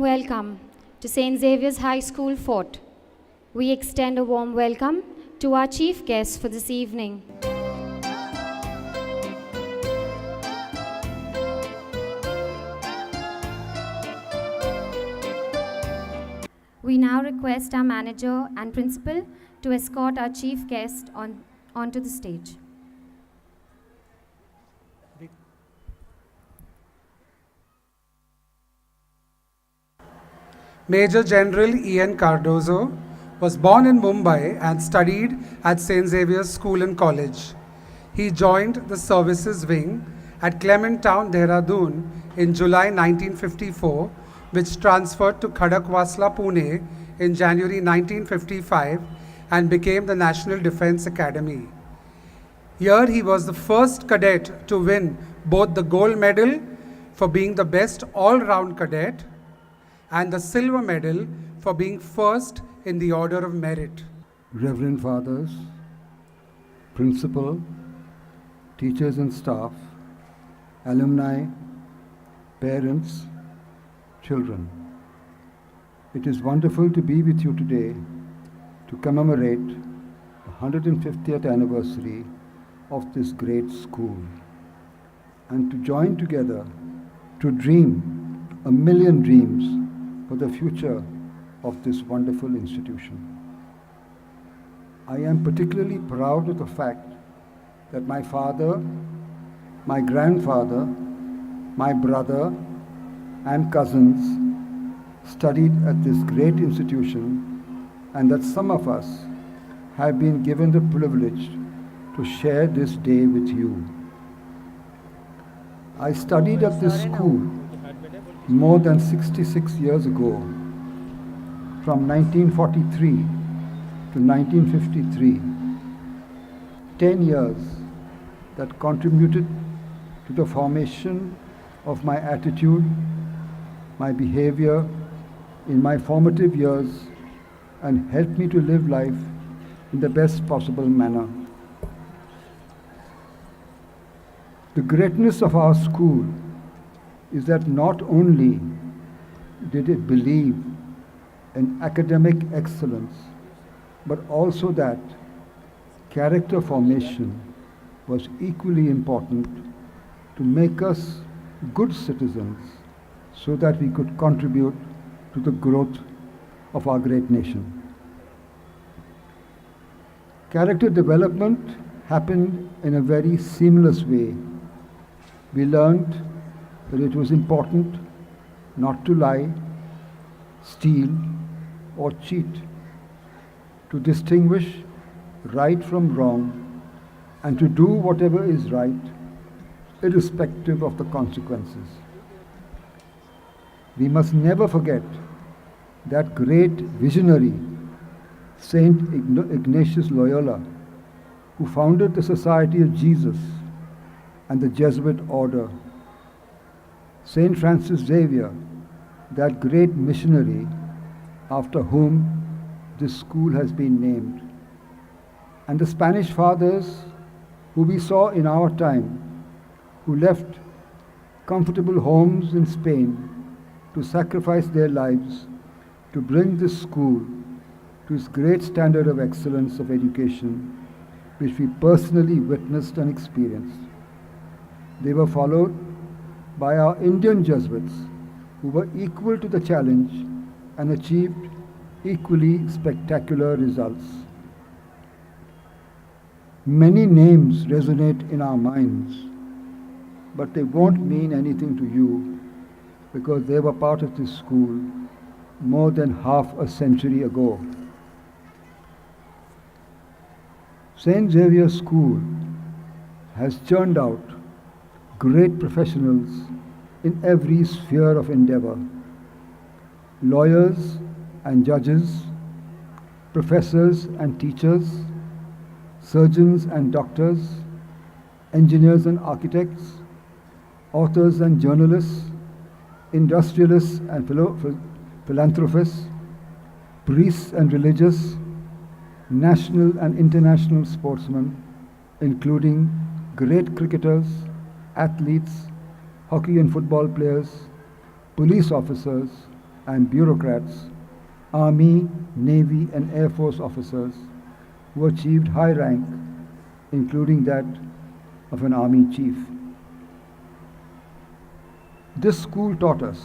welcome to St. Xavier's High School, Fort. We extend a warm welcome to our chief guest for this evening. We now request our manager and principal to escort our chief guest onto the stage. Major General Ian Cardozo was born in Mumbai and studied at St. Xavier's School and College. He joined the services wing at Clement Town, Dehradun in July 1954, which transferred to Khadakwasla, Pune in January 1955 and became the National Defence Academy. Here he was the first cadet to win both the gold medal for being the best all-round cadet and the silver medal for being first in the order of merit. Reverend Fathers, Principal, teachers and staff, alumni, parents, children. It is wonderful to be with you today to commemorate the 150th anniversary of this great school and to join together to dream a million dreams for the future of this wonderful institution. I am particularly proud of the fact that my father, my grandfather, my brother, and cousins studied at this great institution, and that some of us have been given the privilege to share this day with you. I studied at this school more than 66 years ago, from 1943 to 1953, 10 years that contributed to the formation of my attitude, my behavior in my formative years, and helped me to live life in the best possible manner. The greatness of our school is that not only did it believe in academic excellence, but also that character formation was equally important to make us good citizens so that we could contribute to the growth of our great nation. Character development happened in a very seamless way. We learned that it was important not to lie, steal, or cheat, to distinguish right from wrong, and to do whatever is right, irrespective of the consequences. We must never forget that great visionary, Saint Ignatius Loyola, who founded the Society of Jesus and the Jesuit order. Saint Francis Xavier, that great missionary after whom this school has been named. And the Spanish fathers who we saw in our time, who left comfortable homes in Spain to sacrifice their lives to bring this school to its great standard of excellence of education, which we personally witnessed and experienced. They were followed by our Indian Jesuits, who were equal to the challenge and achieved equally spectacular results. Many names resonate in our minds, but they won't mean anything to you because they were part of this school more than half a century ago. St. Xavier's School has churned out great professionals in every sphere of endeavor. Lawyers and judges, professors and teachers, surgeons and doctors, engineers and architects, authors and journalists, industrialists and philanthropists, priests and religious, national and international sportsmen, including great cricketers, athletes, hockey and football players, police officers, and bureaucrats, Army, Navy, and Air Force officers who achieved high rank, including that of an Army chief. This school taught us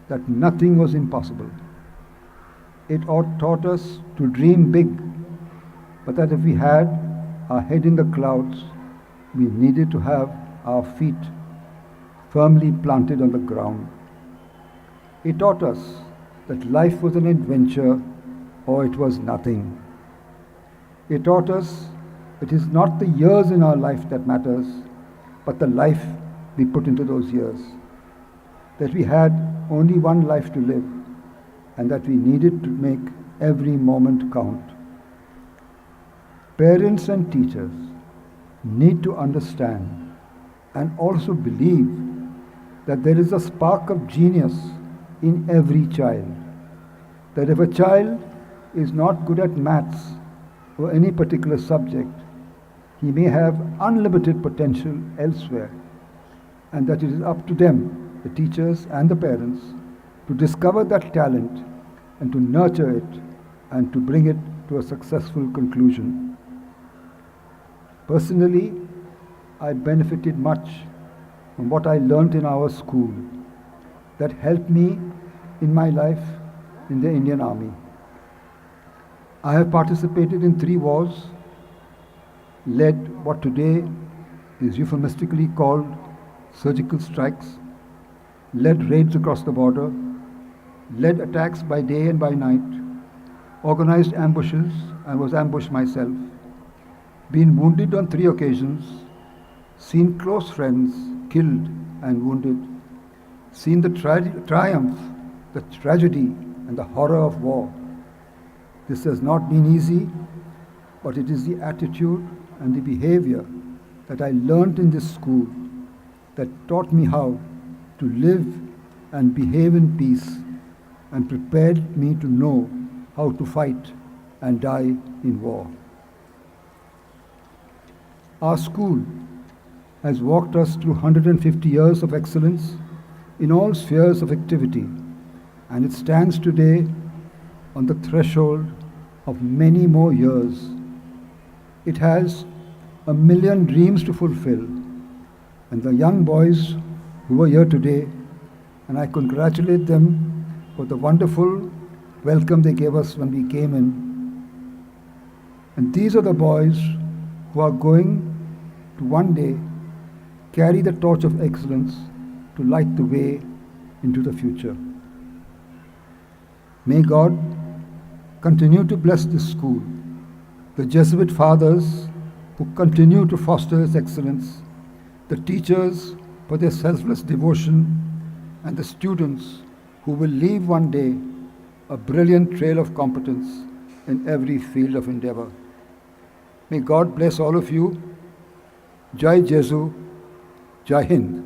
that nothing was impossible. It taught us to dream big, but that if we had our head in the clouds, we needed to have our feet firmly planted on the ground. It taught us that life was an adventure or it was nothing. It taught us it is not the years in our life that matters, but the life we put into those years. That we had only one life to live and that we needed to make every moment count. Parents and teachers need to understand and also believe that there is a spark of genius in every child. That if a child is not good at maths or any particular subject, he may have unlimited potential elsewhere, and that it is up to them, the teachers and the parents, to discover that talent and to nurture it and to bring it to a successful conclusion. Personally, I benefited much from what I learnt in our school that helped me in my life in the Indian Army. I have participated in 3 wars, led what today is euphemistically called surgical strikes, led raids across the border, led attacks by day and by night, organized ambushes and was ambushed myself, been wounded on 3 occasions, seen close friends killed and wounded, seen the triumph, the tragedy and the horror of war. This has not been easy, but it is the attitude and the behavior that I learnt in this school that taught me how to live and behave in peace and prepared me to know how to fight and die in war. Our school has walked us through 150 years of excellence in all spheres of activity, and it stands today on the threshold of many more years. It has 1,000,000 dreams to fulfill, and the young boys who are here today, and I congratulate them for the wonderful welcome they gave us when we came in. And these are the boys who are going to one day carry the torch of excellence to light the way into the future. May God continue to bless this school, the Jesuit fathers who continue to foster its excellence, the teachers for their selfless devotion, and the students who will leave one day a brilliant trail of competence in every field of endeavor. May God bless all of you. Jai Jesu, Jai Hind.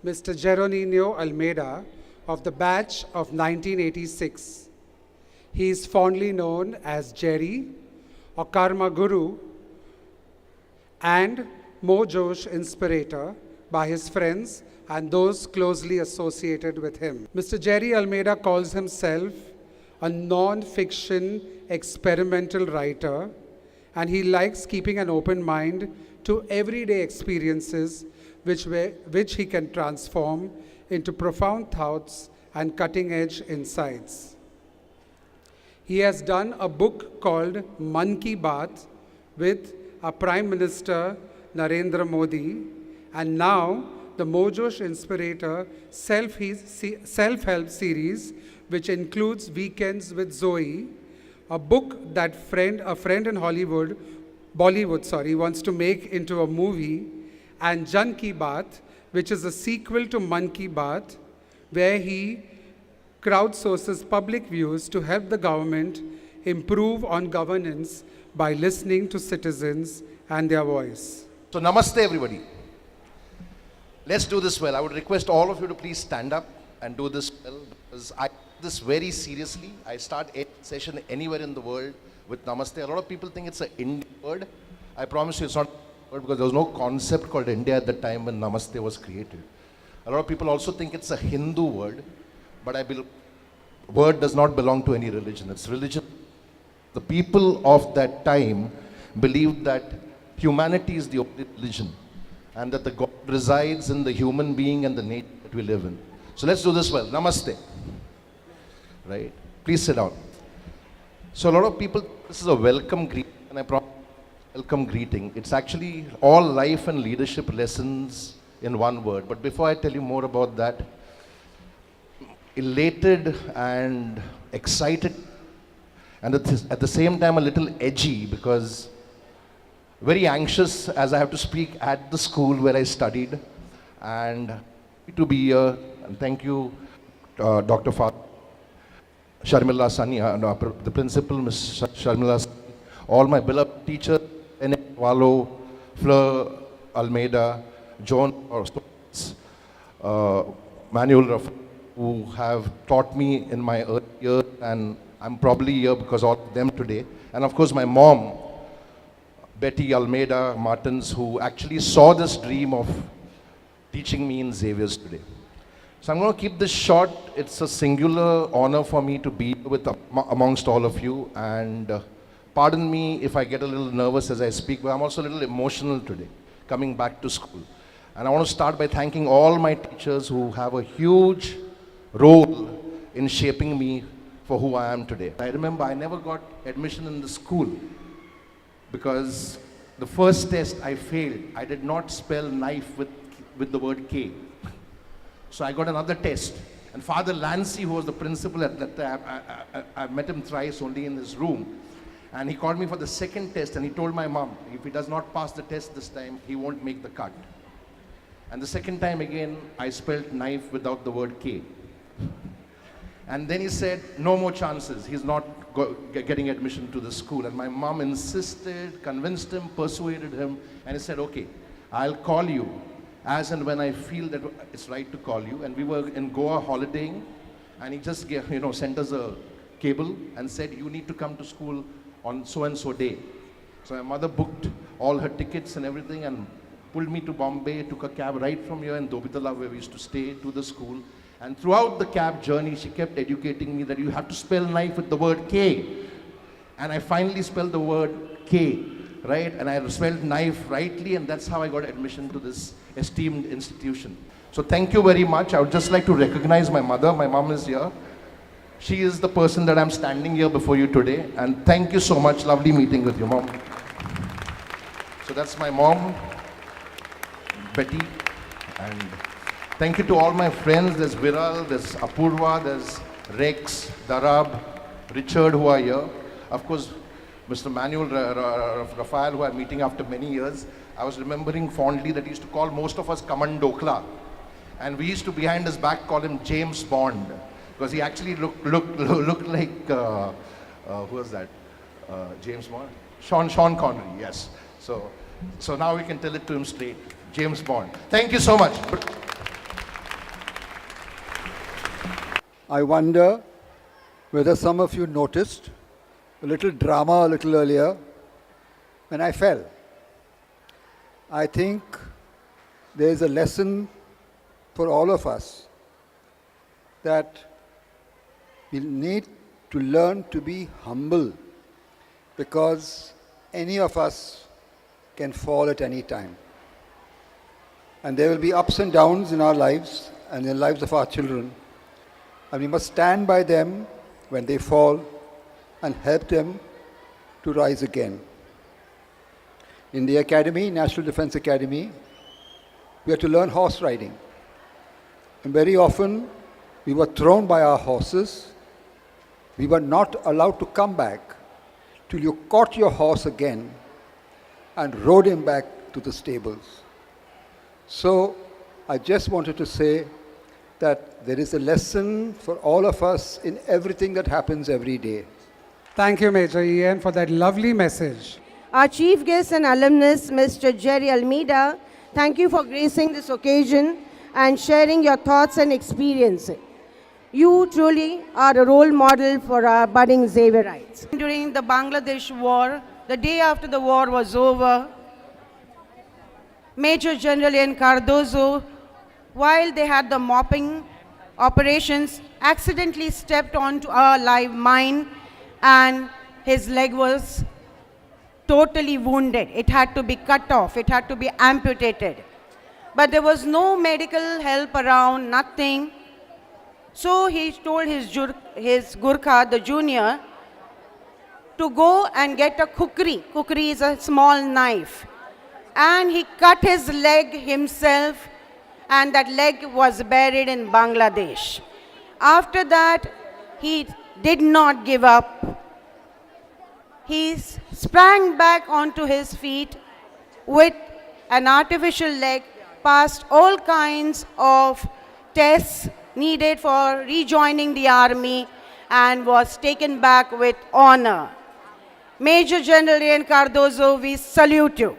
Mr. Jerry Almeida of the batch of 1986. He is fondly known as Jerry or Karma Guru and Mojosh Inspirator by his friends and those closely associated with him. Mr. Jerry Almeida calls himself a non-fiction experimental writer, and he likes keeping an open mind to everyday experiences which he can transform into profound thoughts and cutting-edge insights. He has done a book called Man Ki Baat with our Prime Minister Narendra Modi, and now the Mojosh Inspirator self-help series, which includes Weekends with Zoe, a book that a friend in Bollywood, wants to make into a movie, and Jan Ki Baat, which is a sequel to Man Ki Baat, where he crowdsources public views to help the government improve on governance by listening to citizens and their voice. So namaste everybody. Let's do this well. I would request all of you to please stand up and do this well, because I take this very seriously. I start any session anywhere in the world with namaste. A lot of people think it's an Indian word. I promise you it's not. because there was no concept called India at the time when Namaste was created. A lot of people also think it's a Hindu word, but word does not belong to any religion. It's religion. The people of that time believed that humanity is the only religion and that the God resides in the human being and the nature that we live in. So let's do this well. Namaste. Right? Please sit down. So a lot of people, this is a welcome greeting, and I promise welcome greeting. It's actually all life and leadership lessons in one word. But before I tell you more about that, elated and excited, and at the same time a little edgy, because very anxious as I have to speak at the school where I studied, and happy to be here. And thank you, Dr. Sharmila Sani, the principal, Ms. Sharmila Sani, all my beloved teachers, N. Wallo, Fleur Almeida, John, Manuel Rafa, who have taught me in my early years, and I'm probably here because of them today. And of course my mom, Betty Almeida Martins, who actually saw this dream of teaching me in Xavier's today. So I'm going to keep this short. It's a singular honor for me to be with amongst all of you, and pardon me if I get a little nervous as I speak, but I'm also a little emotional today, coming back to school. And I want to start by thanking all my teachers who have a huge role in shaping me for who I am today. I remember I never got admission in the school because the first test I failed. I did not spell knife with the word K. So I got another test. And Father Lancy, who was the principal at that time, I met him thrice only in his room. And he called me for the second test, and he told my mom, if he does not pass the test this time, he won't make the cut. And the second time again, I spelled knife without the word K. And then he said, no more chances. He's not getting admission to the school. And my mom insisted, convinced him, persuaded him, and he said, okay, I'll call you as and when I feel that it's right to call you. And we were in Goa holidaying, and he just sent us a cable and said, you need to come to school on so-and-so day. So my mother booked all her tickets and everything and pulled me to Bombay, took a cab right from here in Dobitala, where we used to stay, to the school. And throughout the cab journey, she kept educating me that you have to spell knife with the word K. And I finally spelled the word K, right? And I spelled knife rightly, and that's how I got admission to this esteemed institution. So thank you very much. I would just like to recognize my mother. My mom is here. She is the person that I'm standing here before you today. And thank you so much. Lovely meeting with you, Mom. So that's my mom, Betty. And thank you to all my friends. There's Viral, there's Apurva, there's Rex, Darab, Richard, who are here. Of course, Mr. Manuel Rafael, who I'm meeting after many years. I was remembering fondly that he used to call most of us Kamandokla. And we used to, behind his back, call him James Bond. Because he actually looked like, who was that? James Bond? Sean Connery, yes. So now we can tell it to him straight. James Bond. Thank you so much. I wonder whether some of you noticed a little drama a little earlier when I fell. I think there is a lesson for all of us that we need to learn to be humble, because any of us can fall at any time. And there will be ups and downs in our lives and in the lives of our children. And we must stand by them when they fall and help them to rise again. In the academy, National Defense Academy, we had to learn horse riding. And very often, we were thrown by our horses. We were not allowed to come back till you caught your horse again and rode him back to the stables. So I just wanted to say that there is a lesson for all of us in everything that happens every day. Thank you, Major Ian, for that lovely message. Our chief guest and alumnus, Mr. Jerry Almeida, thank you for gracing this occasion and sharing your thoughts and experiences. You truly are a role model for our budding Xavierites. During the Bangladesh war, the day after the war was over, Major General Ian Cardozo, while they had the mopping operations, accidentally stepped onto a live mine and his leg was totally wounded. It had to be cut off, it had to be amputated. But there was no medical help around, nothing. So he told his Gurkha, the junior, to go and get a kukri. Kukri is a small knife. And he cut his leg himself, and that leg was buried in Bangladesh. After that, he did not give up. He sprang back onto his feet with an artificial leg, passed all kinds of tests needed for rejoining the army, and was taken back with honor. Major General Ian Cardozo, we salute you.